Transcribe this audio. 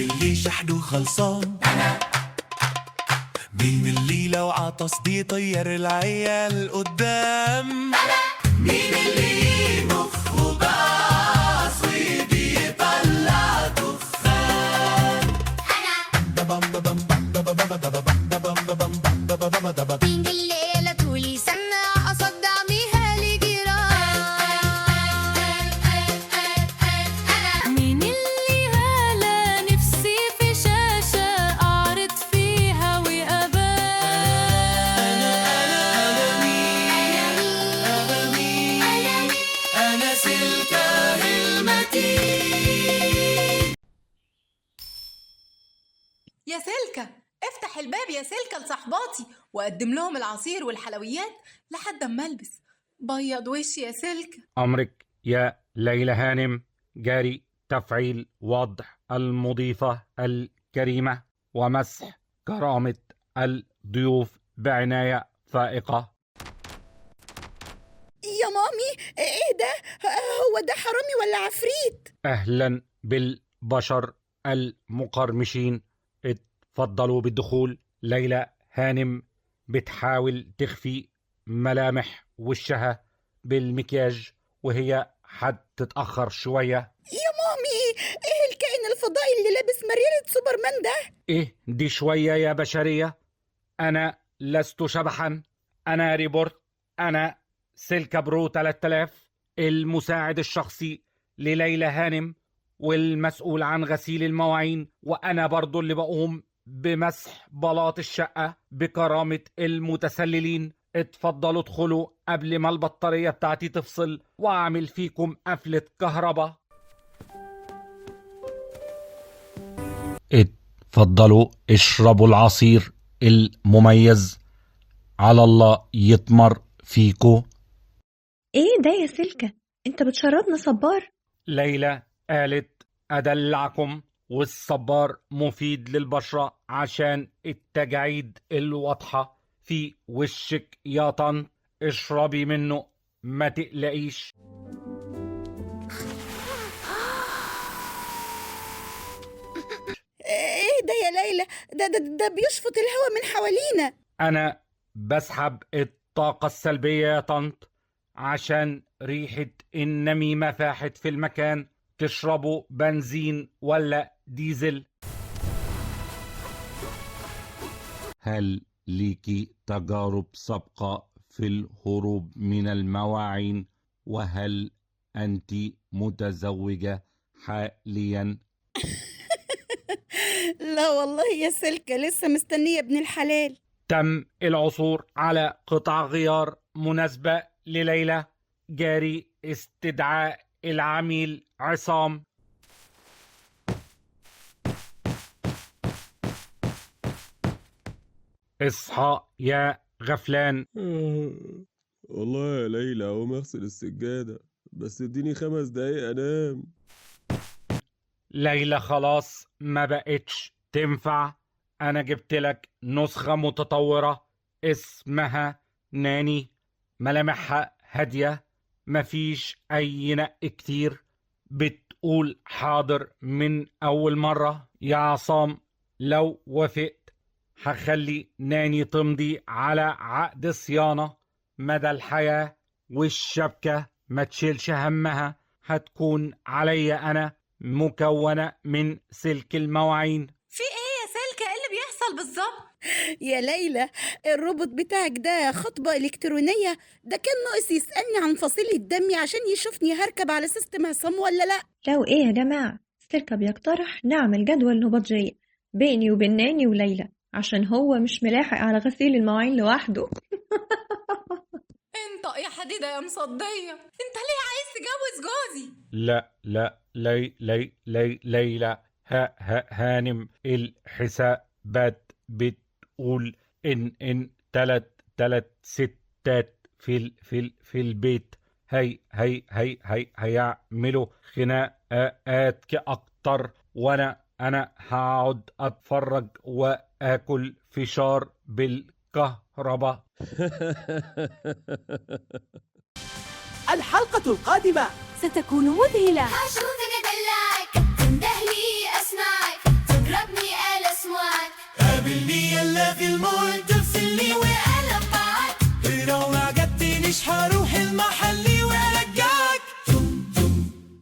اللي شحنه خلصان؟ مين اللي لو عطس بيطير العيال قدام؟ مين اللي مخه باصي بيطلع دخان؟ مين الليلة تقولي سمع أصدع ميها لجيران؟ مين اللي هلا نفسي في شاشة أعرض فيها وأبان؟ أنا سلكة المتين. يا سلكة، افتح الباب يا سلكة لصحباتي وقدم لهم العصير والحلويات لحد اما البس. بيض وشي يا سلكة. أمرك يا ليلى هانم. جاري تفعيل وضع المضيفة الكريمة ومسح كرامة الضيوف بعناية فائقة. يا مامي، ايه ده؟ هو ده حرامي ولا عفريت؟ أهلا بالبشر المقرمشين، اتفضلوا بالدخول. ليلى هانم بتحاول تخفي ملامح وشها بالمكياج وهي هتتأخر شوية. يا مامي، ايه الكائن الفضائي اللي لابس مريالة سوبرمان ده؟ إيه دي شوية يا بشرية، أنا لست شبحا، أنا ريبورت، أنا سلكة برو 3000 المساعد الشخصي لليلى هانم والمسؤول عن غسيل المواعين، وأنا برضو اللي بقوم بمسح بلاط الشقة بكرامة المتسللين. اتفضلوا ادخلوا قبل ما البطارية بتاعتي تفصل وأعمل فيكم قفلة كهرباء. اتفضلوا اشربوا العصير المميز، على الله يتمر فيكو. ايه ده يا سلكة؟ انت بتشربنا صبار؟ ليلى قالت أدلعكم، والصبار مفيد للبشرة عشان التجاعيد الواضحة في وشك يا طن. اشربي منه ما تقلقيش. ايه ده يا ليلى؟ ده بيشفط الهواء من حوالينا. أنا بسحب الطاقة السلبية يا طنط عشان ريحة النميمة فاحت في المكان. تشربوا بنزين ولا ديزل؟ هل ليكي تجارب سابقة في الهروب من المواعين؟ وهل أنت متزوجة حاليا؟ لا والله يا سلكة، لسه مستنية ابن الحلال. تم العثور على قطع غيار مناسبة لليلى. جاري استدعاء العميل عصام. اصحى يا غفلان. والله يا ليلى أقوم أغسل السجادة، بس اديني 5 دقايق أنام. ليلى خلاص ما بقتش تنفع. أنا جبت لك نسخة متطورة اسمها ناني، ملامحها هادية، مفيش أي نق كتير، بتقول حاضر من أول مرة. يا عصام لو وافقت هخلي ناني تمضي على عقد صيانة مدى الحياة، والشبكة ما تشيلش همها، هتكون عليا أنا، مكونة من سلك المواعين. في ايه يا سلكة؟ ايه اللي بيحصل بالظبط؟ يا ليلى، الروبوت بتاعك ده خطبة إلكترونية، ده كان ناقص يسألني عن فصيلة دمي عشان يشوفني هركب على سيستم عصام ولا لأ. لو ايه يا جماعة، سلكة بيقترح نعمل جدول نبطجية بيني وبين ناني وليلى عشان هو مش ملاحق على غسيل المواعين لوحده. انطق يا حديدة يا مصدية، انت ليه عايز تجوز جوزي؟ لا ليلى هانم، الحسابات بتقول ان تلات ستات في البيت هيعملوا خناقات اكتر، وانا هقعد اتفرج واكل فشار بالكهرباء. الحلقة القادمة ستكون مذهلة. أشوفك أدلعك، تندهلي أسمعك. قابلني يلا في المول